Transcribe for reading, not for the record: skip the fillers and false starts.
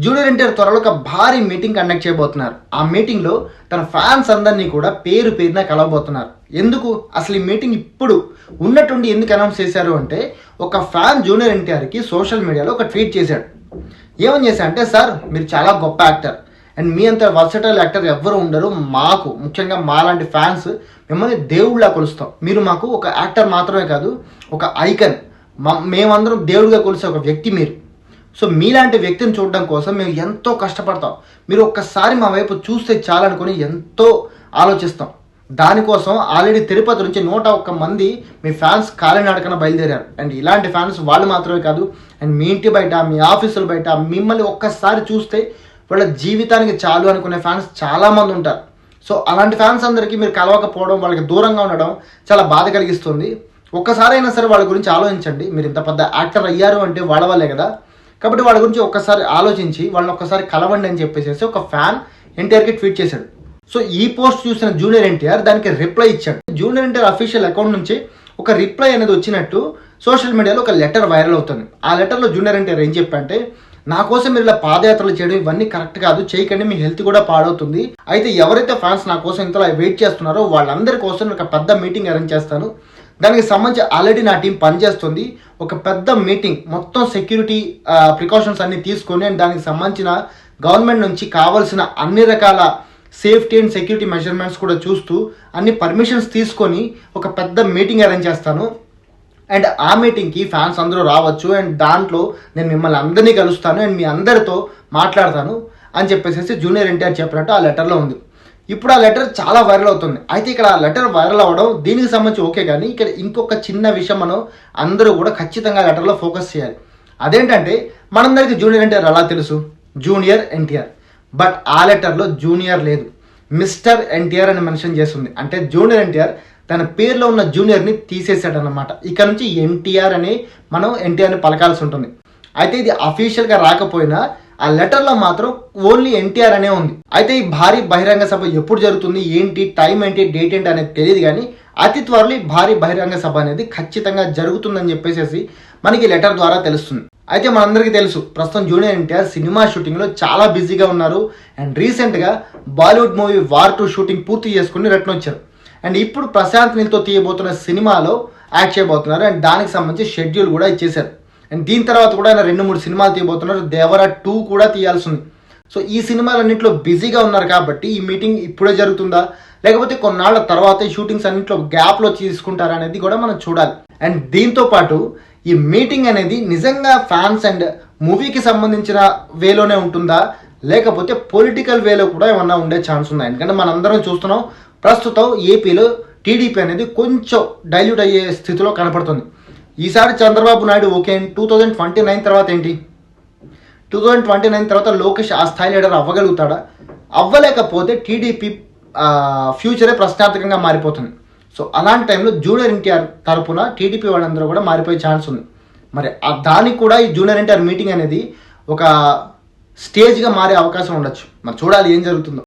Junior NTR త్వరలో ఒక భారీ మీటింగ్ కండక్ట్ చేయబోతున్నారు. ఆ మీటింగ్లో తన ఫ్యాన్స్ అందరినీ కూడా పేరు పేరున కలవబోతున్నారు. ఎందుకు అసలు ఈ మీటింగ్ ఇప్పుడు ఉన్నట్టుండి ఎందుకు అనౌన్స్ చేశారు అంటే, ఒక ఫ్యాన్ జూనియర్ ఎన్టీఆర్కి సోషల్ మీడియాలో ఒక ట్వీట్ చేశాడు. ఏమని చేశా అంటే, సార్ మీరు చాలా గొప్ప యాక్టర్ అండ్ మీ అంత వర్సటైల్ యాక్టర్ ఎవ్వరు ఉండరు, మాకు ముఖ్యంగా మాలాంటి ఫ్యాన్స్ మిమ్మల్ని దేవుళ్ళ కొలుస్తాం. మీరు మాకు ఒక యాక్టర్ మాత్రమే కాదు, ఒక ఐకన్, మేమందరం దేవుడిగా కొలిసే ఒక వ్యక్తి మీరు. సో మీలాంటి వ్యక్తిని చూడడం కోసం మేము ఎంతో కష్టపడతాం. మీరు ఒక్కసారి మా వైపు చూస్తే చాలనుకొని ఎంతో ఆలోచిస్తాం. దానికోసం ఆల్రెడీ తిరుపతి నుంచి 101 మంది మీ ఫ్యాన్స్ కాలినడకన బయలుదేరారు. అండ్ ఇలాంటి ఫ్యాన్స్ వాళ్ళు మాత్రమే కాదు, అండ్ మీ ఇంటి బయట, మీ ఆఫీసుల బయట మిమ్మల్ని ఒక్కసారి చూస్తే వాళ్ళ జీవితానికి చాలు అనుకునే ఫ్యాన్స్ చాలామంది ఉంటారు. సో అలాంటి ఫ్యాన్స్ అందరికీ మీరు కలవకపోవడం, వాళ్ళకి దూరంగా ఉండడం చాలా బాధ కలిగిస్తుంది. ఒక్కసారైనా సరే వాళ్ళ గురించి ఆలోచించండి. మీరు ఇంత పెద్ద యాక్టర్ అయ్యారు అంటే వాళ్ళ వల్లే కదా. కాబట్టి వాళ్ళ గురించి ఒక్కసారి ఆలోచించి వాళ్ళని ఒక్కసారి కలవండి అని చెప్పేసి ఒక ఫ్యాన్ ఎన్టీఆర్కి ట్వీట్ చేశాడు. సో ఈ పోస్ట్ చూసిన జూనియర్ ఎన్టీఆర్ దానికి రిప్లై ఇచ్చాడు. జూనియర్ ఎన్టీఆర్ అఫీషియల్ అకౌంట్ నుంచి ఒక రిప్లై అనేది వచ్చినట్టు సోషల్ మీడియాలో ఒక లెటర్ వైరల్ అవుతుంది. ఆ లెటర్లో జూనియర్ ఎన్టీఆర్ ఏం చెప్పంటే, నా కోసం మీరు ఇలా పాదయాత్రలు చేయడం ఇవన్నీ కరెక్ట్ కాదు, చేయకండి, మీ హెల్త్ కూడా పాడవుతుంది. అయితే ఎవరైతే ఫ్యాన్స్ నా కోసం ఇంతలా వెయిట్ చేస్తున్నారో వాళ్ళందరి కోసం ఒక పెద్ద మీటింగ్ అరేంజ్ చేస్తాను. దానికి సంబంధించి ఆల్రెడీ నా టీం పనిచేస్తుంది. ఒక పెద్ద మీటింగ్, మొత్తం సెక్యూరిటీ ప్రికాషన్స్ అన్ని తీసుకొని అండ్ దానికి సంబంధించిన గవర్నమెంట్ నుంచి కావాల్సిన అన్ని రకాల సేఫ్టీ అండ్ సెక్యూరిటీ మెజర్మెంట్స్ కూడా చూస్తూ అన్ని పర్మిషన్స్ తీసుకొని ఒక పెద్ద మీటింగ్ అరేంజ్ చేస్తాను. అండ్ ఆ మీటింగ్కి ఫ్యాన్స్ అందరూ రావచ్చు అండ్ దాంట్లో నేను మిమ్మల్ని అందరినీ కలుస్తాను అండ్ మీ అందరితో మాట్లాడతాను అని చెప్పేసి జూనియర్ ఎన్టీఆర్ చెప్పినట్టు ఆ లెటర్లో ఉంది. ఇప్పుడు ఆ లెటర్ చాలా వైరల్ అవుతుంది. అయితే ఇక్కడ ఆ లెటర్ వైరల్ అవ్వడం దీనికి సంబంధించి ఓకే, కానీ ఇక్కడ ఇంకొక చిన్న విషయం మనం అందరూ కూడా ఖచ్చితంగా లెటర్లో ఫోకస్ చేయాలి. అదేంటంటే, మనందరికీ జూనియర్ ఎన్టీఆర్ అలా తెలుసు, జూనియర్ ఎన్టీఆర్. బట్ ఆ లెటర్లో జూనియర్ లేదు, మిస్టర్ ఎన్టీఆర్ అని మెన్షన్ చేస్తుంది. అంటే జూనియర్ ఎన్టీఆర్ తన పేరులో ఉన్న జూనియర్ని తీసేసాడు అన్నమాట. ఇక్కడ నుంచి ఎన్టీఆర్ అని మనం ఎన్టీఆర్ని పలకాల్సి ఉంటుంది. అయితే ఇది అఫీషియల్గా రాకపోయినా ఆ లెటర్లో మాత్రం ఓన్లీ ఎన్టీఆర్ అనే ఉంది. అయితే ఈ భారీ బహిరంగ సభ ఎప్పుడు జరుగుతుంది, ఏంటి, టైం ఏంటి, డేట్ ఏంటి అనేది తెలియదు, కానీ అతి త్వరలో భారీ బహిరంగ సభ అనేది ఖచ్చితంగా జరుగుతుందని చెప్పేసి మనకి లెటర్ ద్వారా తెలుస్తుంది. అయితే మనందరికీ తెలుసు, ప్రస్తుతం జూనియర్ ఎన్టీఆర్ సినిమా షూటింగ్లో చాలా బిజీగా ఉన్నారు. అండ్ రీసెంట్గా బాలీవుడ్ మూవీ వార్ 2 షూటింగ్ పూర్తి చేసుకుని రిటర్న్ వచ్చారు. అండ్ ఇప్పుడు ప్రశాంత్ నీల్తో తీయబోతున్న సినిమాలో యాక్ట్ చేయబోతున్నారు. అండ్ దానికి సంబంధించి షెడ్యూల్ కూడా ఇచ్చేశారు. అండ్ దీని తర్వాత కూడా ఆయన 2-3 సినిమాలు తీయబోతున్నారు. దేవరా 2 కూడా తీయాల్సి ఉంది. సో ఈ సినిమాలన్నింటిలో బిజీగా ఉన్నారు కాబట్టి ఈ మీటింగ్ ఇప్పుడే జరుగుతుందా, లేకపోతే కొన్నాళ్ళ తర్వాత ఈ షూటింగ్స్ అన్నింటిలో గ్యాప్లో తీసుకుంటారా అనేది కూడా మనం చూడాలి. అండ్ దీంతో పాటు ఈ మీటింగ్ అనేది నిజంగా ఫ్యాన్స్ అండ్ మూవీకి సంబంధించిన వేలోనే ఉంటుందా, లేకపోతే పొలిటికల్ వేలో కూడా ఏమన్నా ఉండే ఛాన్స్ ఉందా? ఎందుకంటే మనందరం చూస్తున్నాం, ప్రస్తుతం ఏపీలో టీడీపీ అనేది కొంచెం డైల్యూట్ అయ్యే స్థితిలో కనపడుతుంది. ఈసారి చంద్రబాబు నాయుడు ఓకే, 2029 తర్వాత ఏంటి, 2029 తర్వాత లోకేష్ ఆ స్థాయి లీడర్ అవ్వగలుగుతాడా? అవ్వలేకపోతే టీడీపీ ఫ్యూచరే ప్రశ్నార్థకంగా మారిపోతుంది. సో అలాంటి టైంలో జూనియర్ ఎన్టీఆర్ తరపున టీడీపీ వాళ్ళందరూ కూడా మారిపోయే ఛాన్స్ ఉంది. మరి దానికి కూడా ఈ జూనియర్ ఎన్టీఆర్ మీటింగ్ అనేది ఒక స్టేజ్గా మారే అవకాశం ఉండొచ్చు. మరి చూడాలి ఏం జరుగుతుందో.